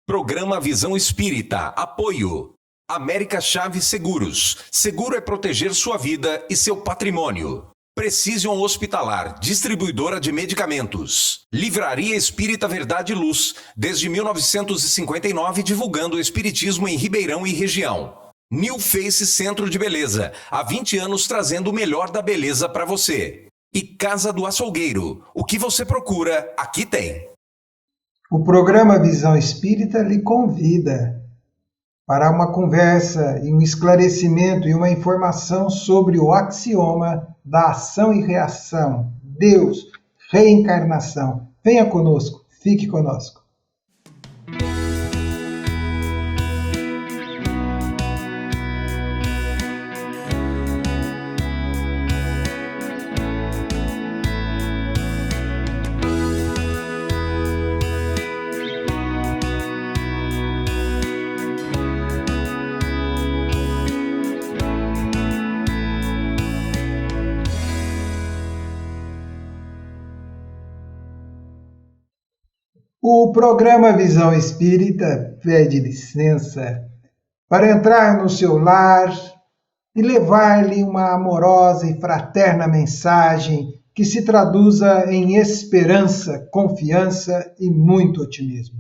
Programa Visão Espírita. Apoio. América Chaves Seguros. Seguro é proteger sua vida e seu patrimônio. Precision Hospitalar, distribuidora de medicamentos. Livraria Espírita Verdade e Luz, desde 1959 divulgando o espiritismo em Ribeirão e região. New Face Centro de Beleza, há 20 anos trazendo o melhor da beleza para você. E Casa do Açougueiro, o que você procura, aqui tem. O programa Visão Espírita lhe convida para uma conversa e um esclarecimento e uma informação sobre o axioma da ação e reação, Deus, reencarnação. Venha conosco, fique conosco. O programa Visão Espírita pede licença para entrar no seu lar e levar-lhe uma amorosa e fraterna mensagem que se traduza em esperança, confiança e muito otimismo.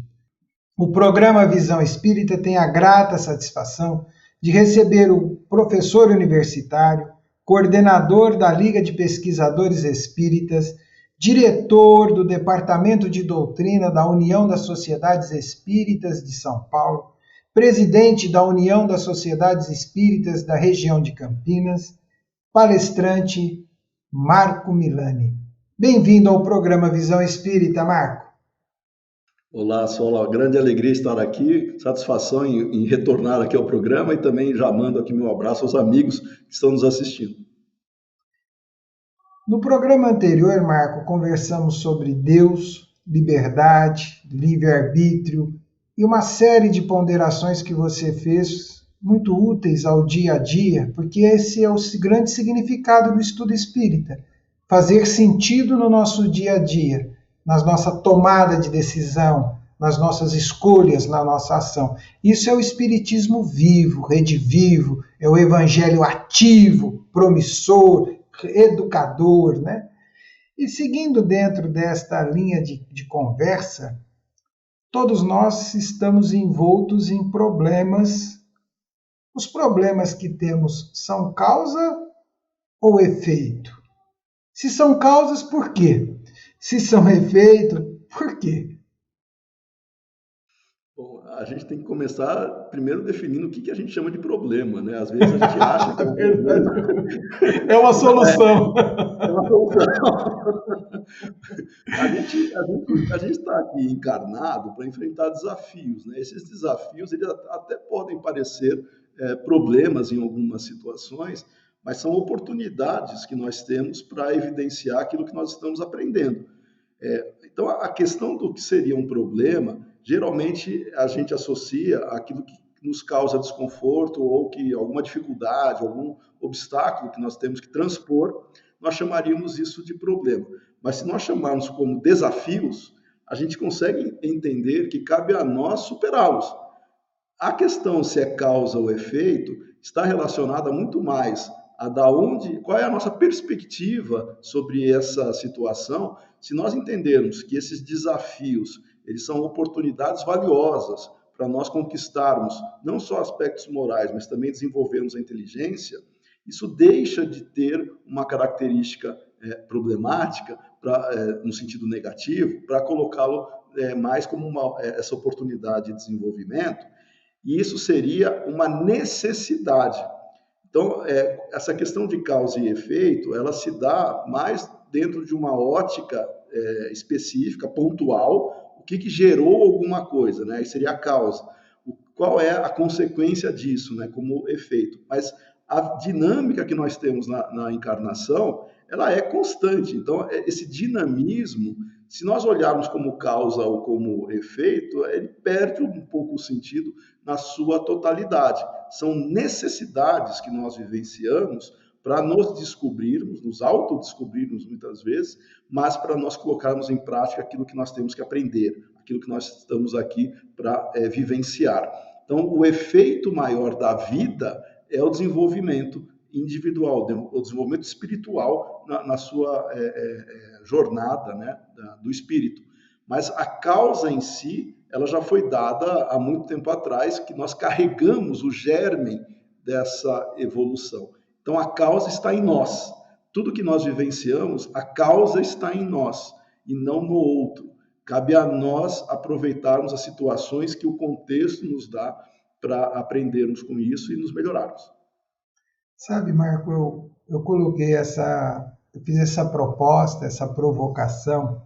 O programa Visão Espírita tem a grata satisfação de receber o professor universitário, coordenador da Liga de Pesquisadores Espíritas, diretor do Departamento de Doutrina da União das Sociedades Espíritas de São Paulo, presidente da União das Sociedades Espíritas da região de Campinas, palestrante Marco Milani. Bem-vindo ao programa Visão Espírita, Marco. Olá, Sola, grande alegria estar aqui, satisfação em retornar aqui ao programa e também já mando aqui meu abraço aos amigos que estão nos assistindo. No programa anterior, Marco, conversamos sobre Deus, liberdade, livre-arbítrio e uma série de ponderações que você fez muito úteis ao dia a dia, porque esse é o grande significado do estudo espírita, fazer sentido no nosso dia a dia, na nossa tomada de decisão, nas nossas escolhas, na nossa ação. Isso é o espiritismo vivo, redivivo, é o evangelho ativo, promissor, educador, né? E seguindo dentro desta linha de conversa, todos nós estamos envoltos em problemas. Os problemas que temos são causa ou efeito? Se são causas, por quê? Se são efeito, por quê? Bom, a gente tem que começar primeiro definindo o que a gente chama de problema, né? Às vezes a gente acha que é um problema. É uma solução. É uma solução. A gente está aqui encarnado para enfrentar desafios, né? Esses desafios eles até podem parecer problemas em algumas situações, mas são oportunidades que nós temos para evidenciar aquilo que nós estamos aprendendo. Então, a questão do que seria um problema, geralmente a gente associa aquilo que nos causa desconforto ou que alguma dificuldade, algum obstáculo que nós temos que transpor, nós chamaríamos isso de problema. Mas se nós chamarmos como desafios, a gente consegue entender que cabe a nós superá-los. A questão se é causa ou efeito está relacionada muito mais a qual é a nossa perspectiva sobre essa situação, se nós entendermos que esses desafios eles são oportunidades valiosas para nós conquistarmos não só aspectos morais, mas também desenvolvermos a inteligência, isso deixa de ter uma característica problemática no sentido negativo, para colocá-lo mais como essa oportunidade de desenvolvimento, e isso seria uma necessidade. Então, essa questão de causa e efeito, ela se dá mais dentro de uma ótica específica, pontual, o que gerou alguma coisa, né? Aí seria a causa. Qual é a consequência disso, né? Como efeito. Mas a dinâmica que nós temos na encarnação, ela é constante. Então, esse dinamismo, se nós olharmos como causa ou como efeito, ele perde um pouco o sentido na sua totalidade. São necessidades que nós vivenciamos para nos descobrirmos, nos autodescobrirmos muitas vezes, mas para nós colocarmos em prática aquilo que nós temos que aprender, aquilo que nós estamos aqui para vivenciar. Então, o efeito maior da vida é o desenvolvimento individual, o desenvolvimento espiritual na sua jornada, né, do espírito. Mas a causa em si, ela já foi dada há muito tempo atrás, que nós carregamos o germe dessa evolução. Então, a causa está em nós. Tudo que nós vivenciamos, a causa está em nós e não no outro. Cabe a nós aproveitarmos as situações que o contexto nos dá para aprendermos com isso e nos melhorarmos. Sabe, Marco, eu fiz essa proposta, essa provocação,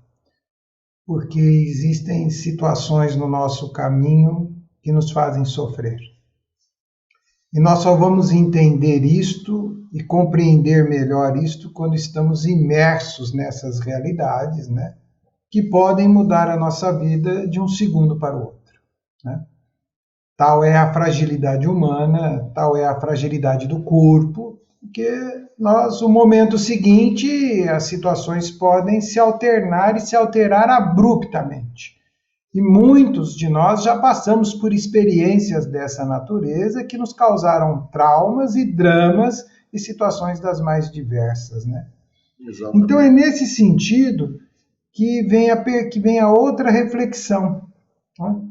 porque existem situações no nosso caminho que nos fazem sofrer. E nós só vamos entender isto e compreender melhor isto quando estamos imersos nessas realidades, né, que podem mudar a nossa vida de um segundo para o outro, né? Tal é a fragilidade humana, tal é a fragilidade do corpo, que o momento seguinte, as situações podem se alternar e se alterar abruptamente. E muitos de nós já passamos por experiências dessa natureza que nos causaram traumas e dramas e situações das mais diversas, né? Exatamente. Então é nesse sentido que vem a outra reflexão, né?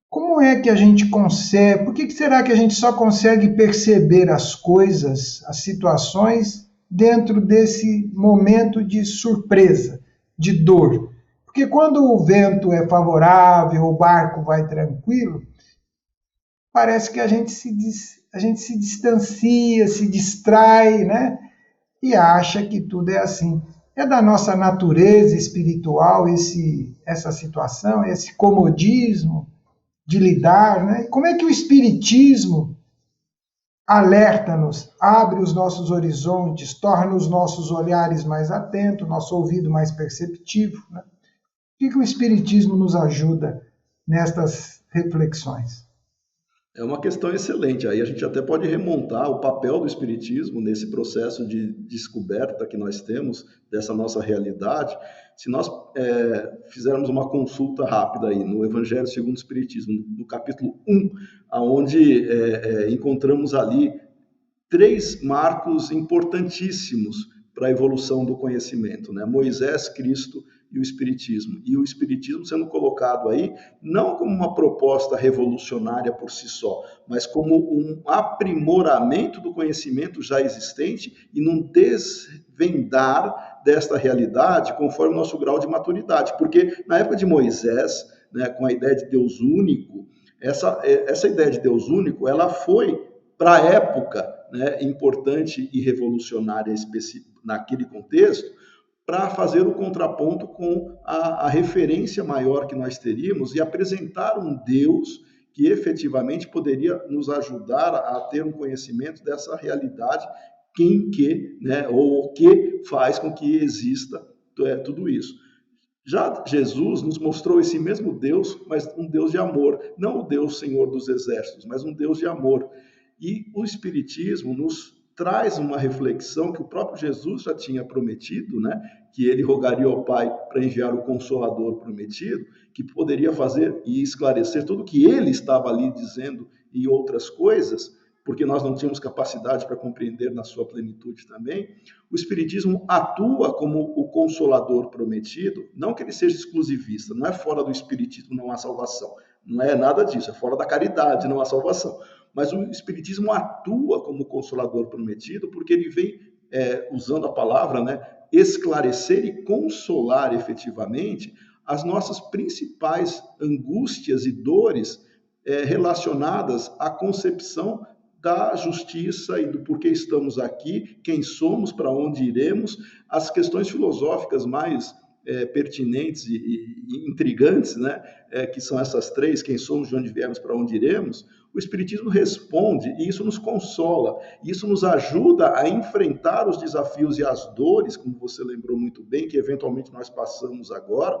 Como é que a gente consegue, por que será que a gente só consegue perceber as coisas, as situações, dentro desse momento de surpresa, de dor? Porque quando o vento é favorável, o barco vai tranquilo, parece que a gente se distancia, se distrai, né? E acha que tudo é assim. É da nossa natureza espiritual essa situação, esse comodismo de lidar, né? Como é que o Espiritismo alerta-nos, abre os nossos horizontes, torna os nossos olhares mais atentos, nosso ouvido mais perceptivo, né? O que o Espiritismo nos ajuda nestas reflexões? É uma questão excelente. Aí a gente até pode remontar o papel do Espiritismo nesse processo de descoberta que nós temos dessa nossa realidade. Se nós fizermos uma consulta rápida aí no Evangelho segundo o Espiritismo, no capítulo 1, onde encontramos ali 3 marcos importantíssimos para a evolução do conhecimento, né? Moisés, Cristo e o Espiritismo. E o Espiritismo sendo colocado aí não como uma proposta revolucionária por si só, mas como um aprimoramento do conhecimento já existente e num desvendar desta realidade conforme o nosso grau de maturidade. Porque na época de Moisés, né, com a ideia de Deus único, essa ideia de Deus único, ela foi para a época, né, importante e revolucionária naquele contexto, para fazer o contraponto com a referência maior que nós teríamos e apresentar um Deus que efetivamente poderia nos ajudar a ter um conhecimento dessa realidade, né, ou o que faz com que exista tudo isso. Já Jesus nos mostrou esse mesmo Deus, mas um Deus de amor, não o Deus Senhor dos Exércitos, mas um Deus de amor. E o Espiritismo nos traz uma reflexão que o próprio Jesus já tinha prometido, né? Que ele rogaria ao Pai para enviar o Consolador prometido, que poderia fazer e esclarecer tudo o que ele estava ali dizendo e outras coisas, porque nós não tínhamos capacidade para compreender na sua plenitude também. O Espiritismo atua como o Consolador prometido, não que ele seja exclusivista, não é fora do Espiritismo não há salvação, não é nada disso, é fora da caridade não há salvação. Mas o Espiritismo atua como Consolador prometido porque ele vem, usando a palavra, né, esclarecer e consolar efetivamente as nossas principais angústias e dores relacionadas à concepção da justiça e do porquê estamos aqui, quem somos, para onde iremos, as questões filosóficas mais pertinentes e intrigantes, né, que são essas 3, quem somos, de onde viemos, para onde iremos. O Espiritismo responde e isso nos consola, isso nos ajuda a enfrentar os desafios e as dores, como você lembrou muito bem, que eventualmente nós passamos agora,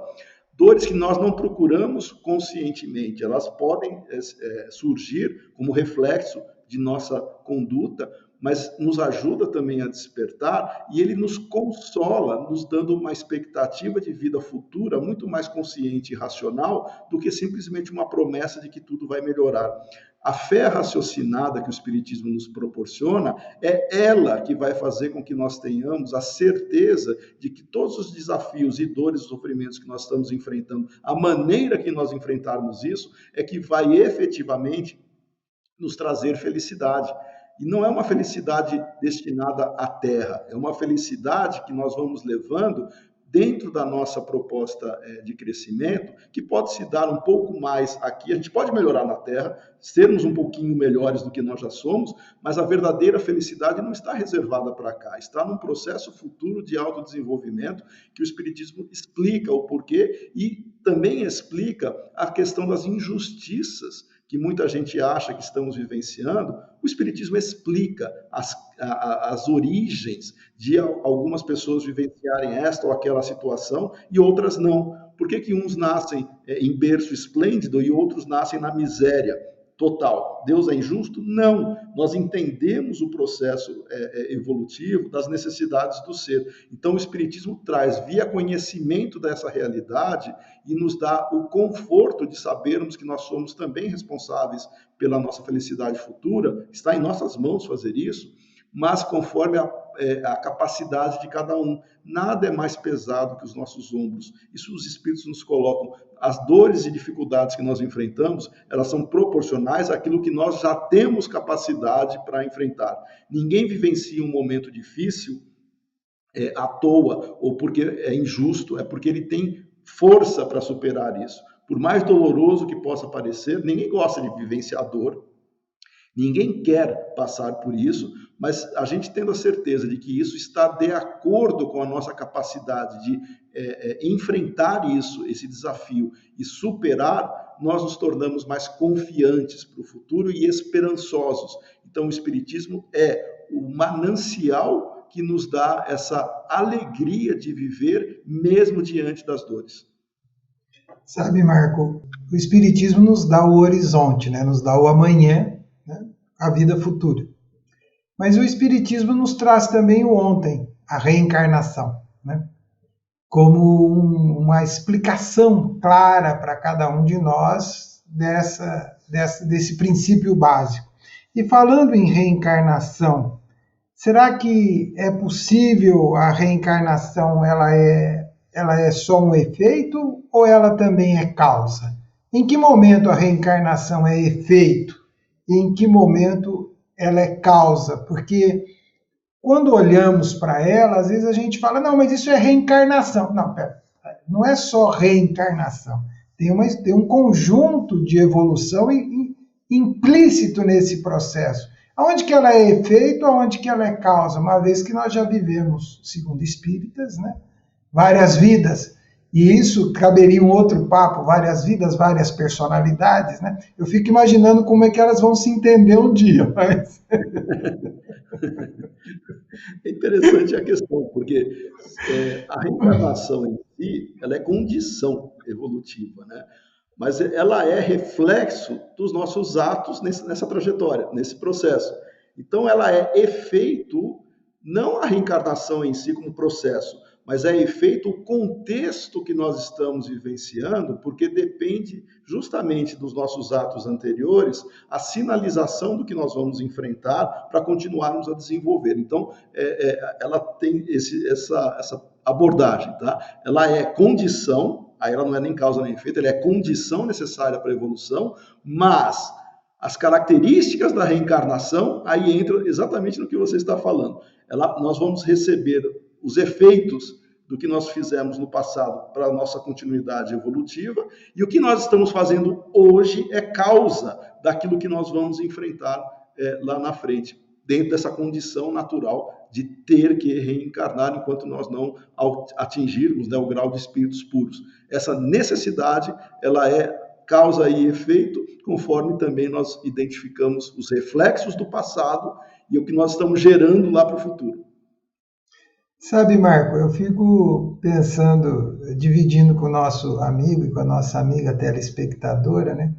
dores que nós não procuramos conscientemente, elas podem surgir como reflexo de nossa conduta, mas nos ajuda também a despertar, e ele nos consola, nos dando uma expectativa de vida futura muito mais consciente e racional do que simplesmente uma promessa de que tudo vai melhorar. A fé raciocinada que o Espiritismo nos proporciona é ela que vai fazer com que nós tenhamos a certeza de que todos os desafios e dores e sofrimentos que nós estamos enfrentando, a maneira que nós enfrentarmos isso é que vai efetivamente nos trazer felicidade. E não é uma felicidade destinada à terra, é uma felicidade que nós vamos levando dentro da nossa proposta de crescimento, que pode se dar um pouco mais aqui. A gente pode melhorar na Terra, sermos um pouquinho melhores do que nós já somos, mas a verdadeira felicidade não está reservada para cá, está num processo futuro de autodesenvolvimento que o Espiritismo explica o porquê e também explica a questão das injustiças que muita gente acha que estamos vivenciando. O Espiritismo explica as origens de algumas pessoas vivenciarem esta ou aquela situação e outras não. Por que uns nascem em berço esplêndido e outros nascem na miséria total? Deus é injusto? Não. Nós entendemos o processo evolutivo das necessidades do ser. Então o Espiritismo traz, via conhecimento dessa realidade, e nos dá o conforto de sabermos que nós somos também responsáveis pela nossa felicidade futura. Está em nossas mãos fazer isso, mas conforme a capacidade de cada um. Nada é mais pesado que os nossos ombros. Isso os Espíritos nos colocam. As dores e dificuldades que nós enfrentamos, elas são proporcionais àquilo que nós já temos capacidade para enfrentar. Ninguém vivencia um momento difícil à toa, ou porque é injusto, é porque ele tem força para superar isso. Por mais doloroso que possa parecer, ninguém gosta de vivenciar dor, ninguém quer passar por isso, mas a gente tendo a certeza de que isso está de acordo com a nossa capacidade de enfrentar isso, esse desafio, e superar, nós nos tornamos mais confiantes para o futuro e esperançosos. Então o Espiritismo é o manancial que nos dá essa alegria de viver mesmo diante das dores. Sabe, Marco, o Espiritismo nos dá o horizonte, né? Nos dá o amanhã, né? A vida futura. Mas o Espiritismo nos traz também o ontem, a reencarnação, né? Como uma explicação clara para cada um de nós desse princípio básico. E falando em reencarnação, será que é possível a reencarnação, ela é só um efeito ou ela também é causa? Em que momento a reencarnação é efeito? E em que momento ela é causa? Porque quando olhamos para ela, às vezes a gente fala, não, mas isso é reencarnação. Não, pera, não é só reencarnação. Tem um conjunto de evolução implícito nesse processo. Aonde que ela é efeito, aonde que ela é causa? Uma vez que nós já vivemos, segundo espíritas, né, várias vidas. E isso caberia um outro papo, várias vidas, várias personalidades, né? Eu fico imaginando como é que elas vão se entender um dia. Mas... É interessante a questão, porque a reencarnação em si, ela é condição evolutiva, né? Mas ela é reflexo dos nossos atos nessa trajetória, nesse processo. Então ela é efeito, não a reencarnação em si como processo, mas é efeito o contexto que nós estamos vivenciando, porque depende justamente dos nossos atos anteriores, a sinalização do que nós vamos enfrentar para continuarmos a desenvolver. Então, ela tem essa abordagem, tá? Ela é condição, aí ela não é nem causa nem efeito, ela é condição necessária para a evolução, mas as características da reencarnação, aí entra exatamente no que você está falando. Nós vamos receber os efeitos do que nós fizemos no passado para a nossa continuidade evolutiva, e o que nós estamos fazendo hoje é causa daquilo que nós vamos enfrentar lá na frente, dentro dessa condição natural de ter que reencarnar enquanto nós não atingirmos, né, o grau de espíritos puros. Essa necessidade, ela é causa e efeito, conforme também nós identificamos os reflexos do passado e o que nós estamos gerando lá para o futuro. Sabe, Marco, eu fico pensando, dividindo com o nosso amigo e com a nossa amiga telespectadora, né?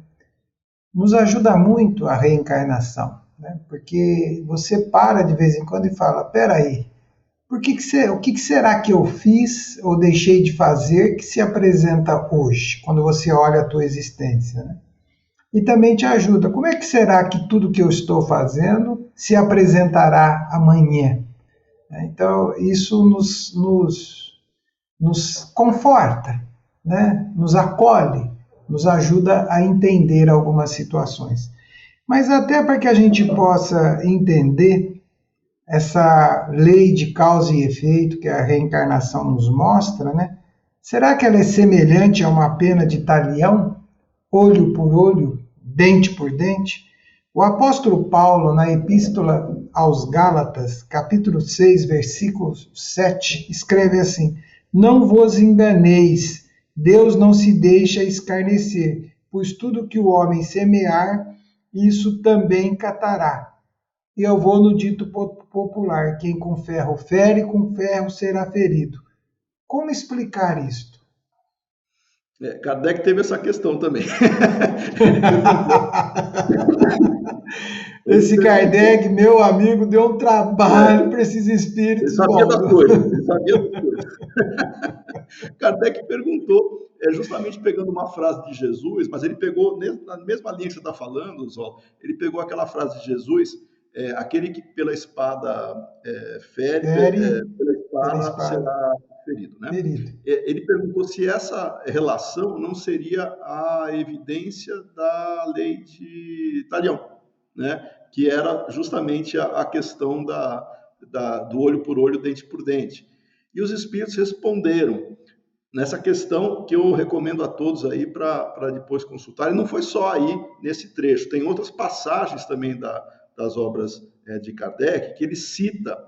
Nos ajuda muito a reencarnação. né? Porque você para de vez em quando e fala, peraí, o que será que eu fiz ou deixei de fazer que se apresenta hoje, quando você olha a tua existência, né? E também te ajuda, como é que será que tudo que eu estou fazendo se apresentará amanhã? Então, isso nos conforta, né? Nos acolhe, nos ajuda a entender algumas situações. Mas até para que a gente possa entender essa lei de causa e efeito que a reencarnação nos mostra, né? Será que ela é semelhante a uma pena de talião, olho por olho, dente por dente? O apóstolo Paulo, na Epístola aos Gálatas, capítulo 6, versículo 7, escreve assim: não vos enganeis, Deus não se deixa escarnecer, pois tudo que o homem semear, isso também catará. E eu vou no dito popular, quem com ferro fere, com ferro será ferido. Como explicar isto? Kardec teve essa questão também. Esse Kardec, meu amigo, deu um trabalho para esses espíritos. Ele sabia das coisas. Kardec perguntou, justamente pegando uma frase de Jesus, mas ele pegou, na mesma linha que você está falando, Zó, ele pegou aquela frase de Jesus, aquele que pela espada fere, pela espada será ferido, né? Ele perguntou se essa relação não seria a evidência da lei de Talião, né? Que era justamente a questão do olho por olho, dente por dente. E os espíritos responderam nessa questão, que eu recomendo a todos aí para depois consultarem. Não foi só aí nesse trecho, tem outras passagens também das obras de Kardec que ele cita,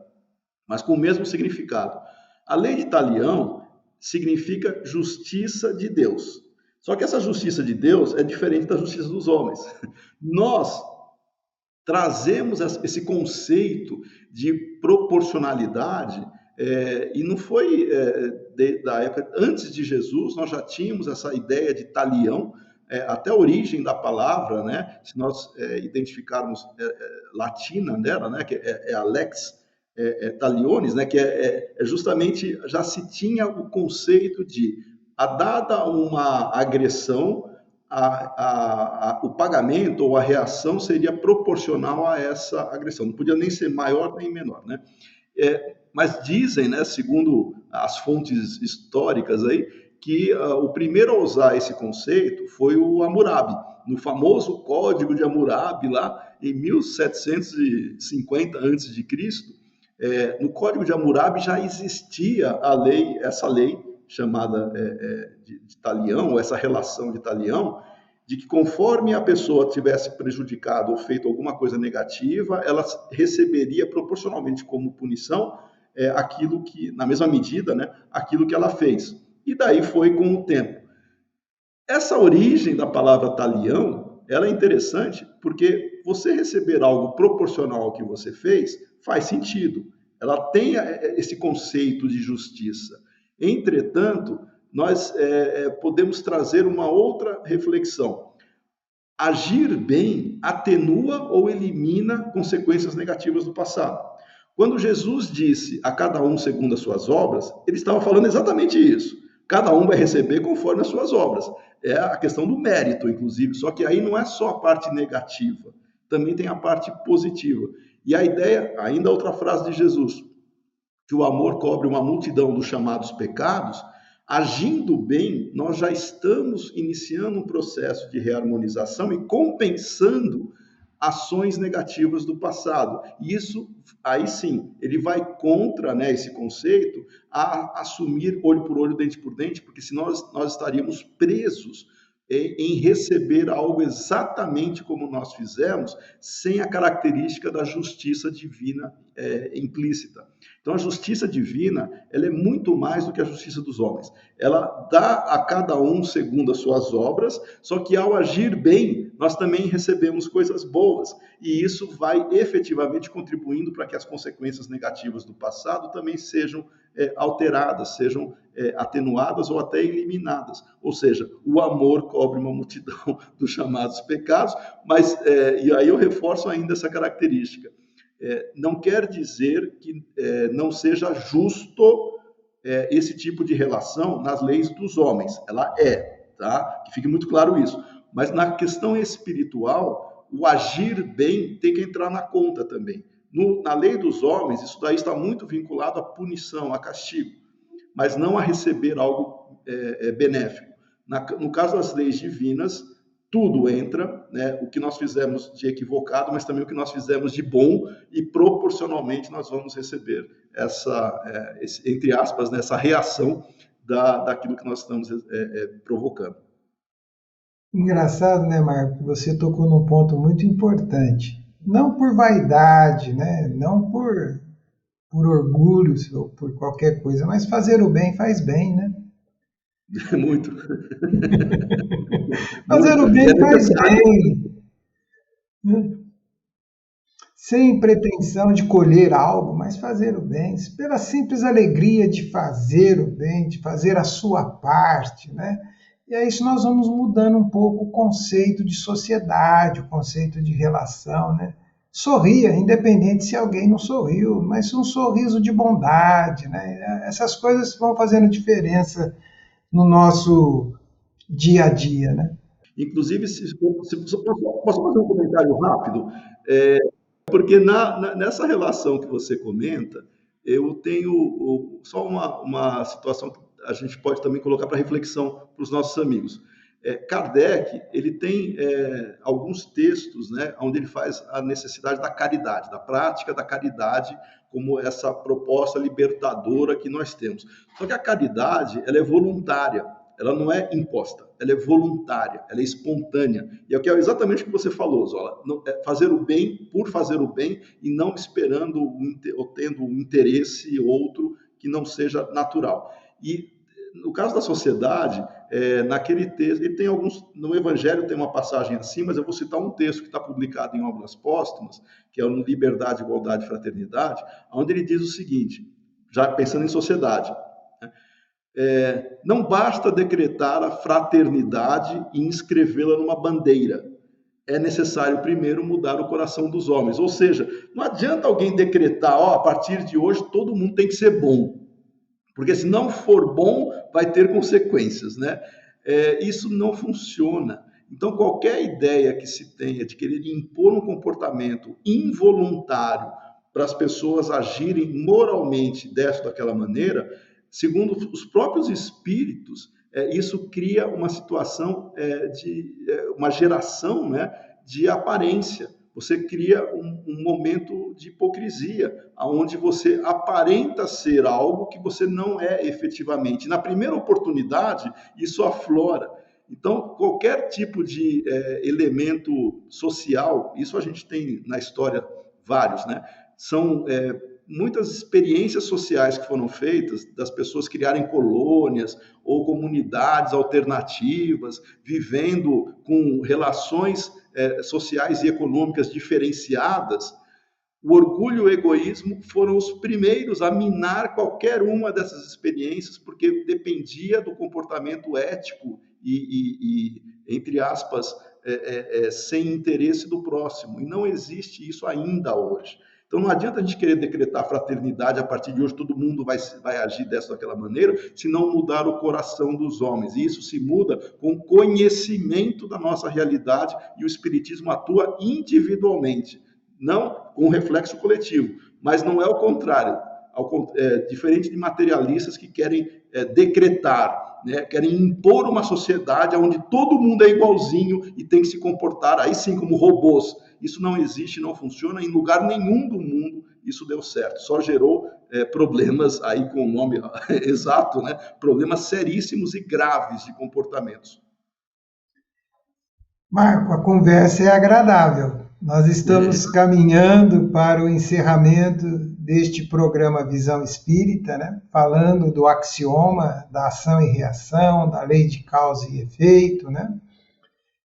mas com o mesmo significado. A lei de Talião significa justiça de Deus. Só que essa justiça de Deus é diferente da justiça dos homens. Nós trazemos esse conceito de proporcionalidade, e não foi da época antes de Jesus, nós já tínhamos essa ideia de talião, até a origem da palavra, né? Se nós identificarmos latina dela, né? Que é a lex talionis, né? Que justamente, já se tinha o conceito de, dada uma agressão, o pagamento ou a reação seria proporcional a essa agressão. Não podia nem ser maior nem menor, né? Mas dizem, né, segundo as fontes históricas aí, que o primeiro a usar esse conceito foi o Hammurabi, no famoso Código de Hammurabi, lá em 1750 a.C., no Código de Hammurabi já existia essa lei chamada de talião, ou essa relação de talião, de que conforme a pessoa tivesse prejudicado ou feito alguma coisa negativa, ela receberia proporcionalmente como punição aquilo que, na mesma medida, né, aquilo que ela fez. E daí foi com o tempo. Essa origem da palavra talião, ela é interessante porque você receber algo proporcional ao que você fez faz sentido. Ela tem esse conceito de justiça. Entretanto, nós podemos trazer uma outra reflexão. Agir bem atenua ou elimina consequências negativas do passado. Quando Jesus disse a cada um segundo as suas obras, ele estava falando exatamente isso. Cada um vai receber conforme as suas obras. É a questão do mérito, inclusive, só que aí não é só a parte negativa, também tem a parte positiva. E a ideia, ainda outra frase de Jesus, que o amor cobre uma multidão dos chamados pecados. Agindo bem, nós já estamos iniciando um processo de reharmonização e compensando ações negativas do passado. E isso, aí sim, ele vai contra, né, esse conceito, a assumir olho por olho, dente por dente, porque senão nós estaríamos presos em receber algo exatamente como nós fizemos, sem a característica da justiça divina implícita. Então, a justiça divina, ela é muito mais do que a justiça dos homens. Ela dá a cada um segundo as suas obras, só que ao agir bem, nós também recebemos coisas boas, e isso vai efetivamente contribuindo para que as consequências negativas do passado também sejam alteradas, sejam atenuadas ou até eliminadas. Ou seja, o amor cobre uma multidão dos chamados pecados, mas, e aí eu reforço ainda essa característica, não quer dizer que não seja justo esse tipo de relação nas leis dos homens. Ela tá? Que fique muito claro isso. Mas na questão espiritual, o agir bem tem que entrar na conta também. Na lei dos homens, isso daí está muito vinculado à punição, a castigo, mas não a receber algo benéfico. No caso das leis divinas, tudo entra, né? O que nós fizemos de equivocado, mas também o que nós fizemos de bom, e proporcionalmente nós vamos receber entre aspas, essa reação daquilo que nós estamos provocando. Engraçado, né, Marco? Você tocou num ponto muito importante. Não por vaidade, né? Não por orgulho ou por qualquer coisa, mas fazer o bem faz bem, né? Muito. Fazer o bem faz bem. Sem pretensão de colher algo, mas fazer o bem, pela simples alegria de fazer o bem, de fazer a sua parte, né? E é isso, nós vamos mudando um pouco o conceito de sociedade, o conceito de relação, né? Sorria, independente se alguém não sorriu, mas um sorriso de bondade, né? Essas coisas vão fazendo diferença no nosso dia a dia, né? Inclusive, posso fazer um comentário rápido? Porque nessa relação que você comenta, eu tenho só uma situação que a gente pode também colocar para reflexão para os nossos amigos. Kardec, ele tem alguns textos, né, onde ele faz a necessidade da caridade, da prática da caridade, como essa proposta libertadora que nós temos. Só que a caridade, ela é voluntária, ela não é imposta, ela é voluntária, ela é espontânea. E é exatamente o que você falou, Zola, fazer o bem por fazer o bem e não esperando ou tendo um interesse outro que não seja natural. E no caso da sociedade, naquele texto, ele tem no Evangelho tem uma passagem assim, mas eu vou citar um texto que está publicado em Obras Póstumas, que é o Liberdade, Igualdade e Fraternidade, onde ele diz o seguinte, já pensando em sociedade, não basta decretar a fraternidade e inscrevê-la numa bandeira. É necessário primeiro mudar o coração dos homens. Ou seja, não adianta alguém decretar, a partir de hoje todo mundo tem que ser bom. Porque se não for bom, vai ter consequências, né? Isso não funciona. Então, qualquer ideia que se tenha de querer impor um comportamento involuntário para as pessoas agirem moralmente dessa daquela maneira, segundo os próprios espíritos, isso cria uma situação uma geração, né, de aparência. Você cria um momento de hipocrisia, onde você aparenta ser algo que você não é efetivamente. Na primeira oportunidade, isso aflora. Então, qualquer tipo de elemento social, isso a gente tem na história vários, né? São muitas experiências sociais que foram feitas, das pessoas criarem colônias ou comunidades alternativas, vivendo com relações sociais e econômicas diferenciadas. O orgulho e o egoísmo foram os primeiros a minar qualquer uma dessas experiências, porque dependia do comportamento ético e entre aspas, sem interesse do próximo. E não existe isso ainda hoje. Então, não adianta a gente querer decretar fraternidade, a partir de hoje todo mundo vai agir dessa ou daquela maneira, se não mudar o coração dos homens. E isso se muda com conhecimento da nossa realidade, e o Espiritismo atua individualmente, não com reflexo coletivo, mas não é o contrário, diferente de materialistas que querem decretar, né? Querem impor uma sociedade onde todo mundo é igualzinho e tem que se comportar, aí sim, como robôs. Isso não existe, não funciona, em lugar nenhum do mundo isso deu certo. Só gerou problemas, aí com o nome exato, né? Problemas seríssimos e graves de comportamentos. Marco, a conversa é agradável. Nós estamos caminhando para o encerramento deste programa Visão Espírita, né? Falando do axioma da ação e reação, da lei de causa e efeito, né?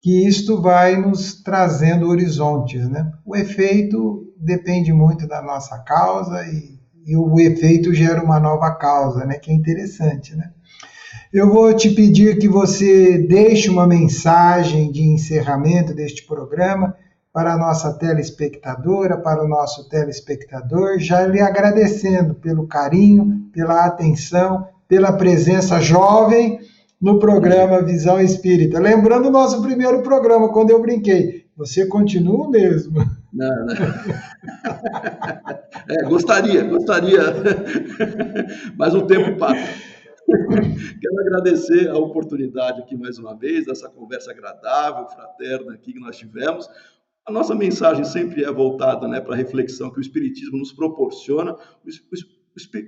Que isto vai nos trazendo horizontes, né? O efeito depende muito da nossa causa e e o efeito gera uma nova causa, né? Que é interessante, né? Eu vou te pedir que você deixe uma mensagem de encerramento deste programa para a nossa telespectadora, para o nosso telespectador, já lhe agradecendo pelo carinho, pela atenção, pela presença jovem no programa Visão Espírita. Lembrando o nosso primeiro programa, quando eu brinquei, você continua mesmo? Não, não. Gostaria, mas o tempo passa. Quero agradecer a oportunidade aqui mais uma vez, dessa conversa agradável, fraterna aqui que nós tivemos. A nossa mensagem sempre é voltada, né, para a reflexão que o Espiritismo nos proporciona.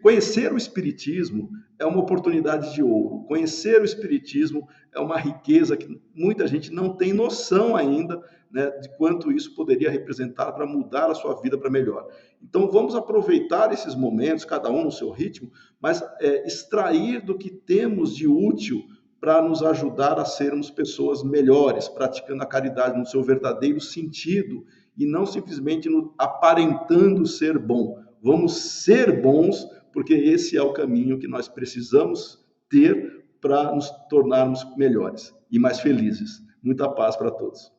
Conhecer o Espiritismo é uma oportunidade de ouro. Conhecer o Espiritismo é uma riqueza que muita gente não tem noção ainda, né, de quanto isso poderia representar para mudar a sua vida para melhor. Então, vamos aproveitar esses momentos, cada um no seu ritmo, mas extrair do que temos de útil para nos ajudar a sermos pessoas melhores, praticando a caridade no seu verdadeiro sentido e não simplesmente aparentando ser bom. Vamos ser bons, porque esse é o caminho que nós precisamos ter para nos tornarmos melhores e mais felizes. Muita paz para todos.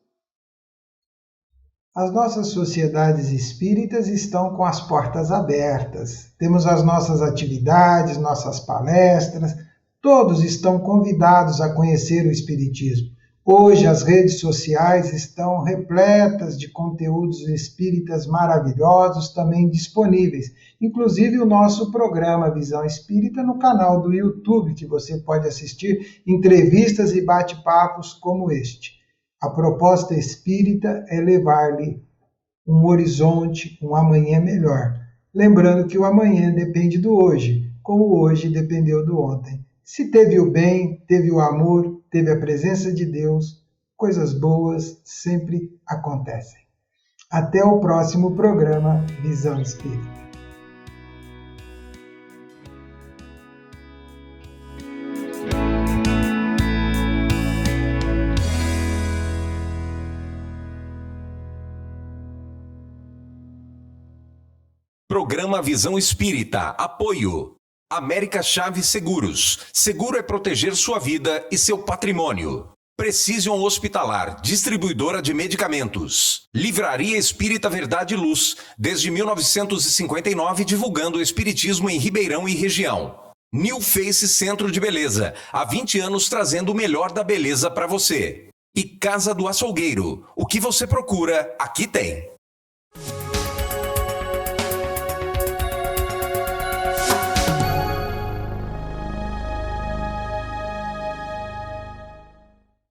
As nossas sociedades espíritas estão com as portas abertas. Temos as nossas atividades, nossas palestras. Todos estão convidados a conhecer o Espiritismo. Hoje as redes sociais estão repletas de conteúdos espíritas maravilhosos também disponíveis. Inclusive o nosso programa Visão Espírita no canal do YouTube, que você pode assistir entrevistas e bate-papos como este. A proposta espírita é levar-lhe um horizonte, um amanhã melhor. Lembrando que o amanhã depende do hoje, como o hoje dependeu do ontem. Se teve o bem, teve o amor, teve a presença de Deus, coisas boas sempre acontecem. Até o próximo programa Visão Espírita. Programa Visão Espírita. Apoio. América Chaves Seguros. Seguro é proteger sua vida e seu patrimônio. Precision Hospitalar, distribuidora de medicamentos. Livraria Espírita Verdade e Luz, desde 1959 divulgando o espiritismo em Ribeirão e região. New Face Centro de Beleza, há 20 anos trazendo o melhor da beleza para você. E Casa do Açougueiro, o que você procura, aqui tem.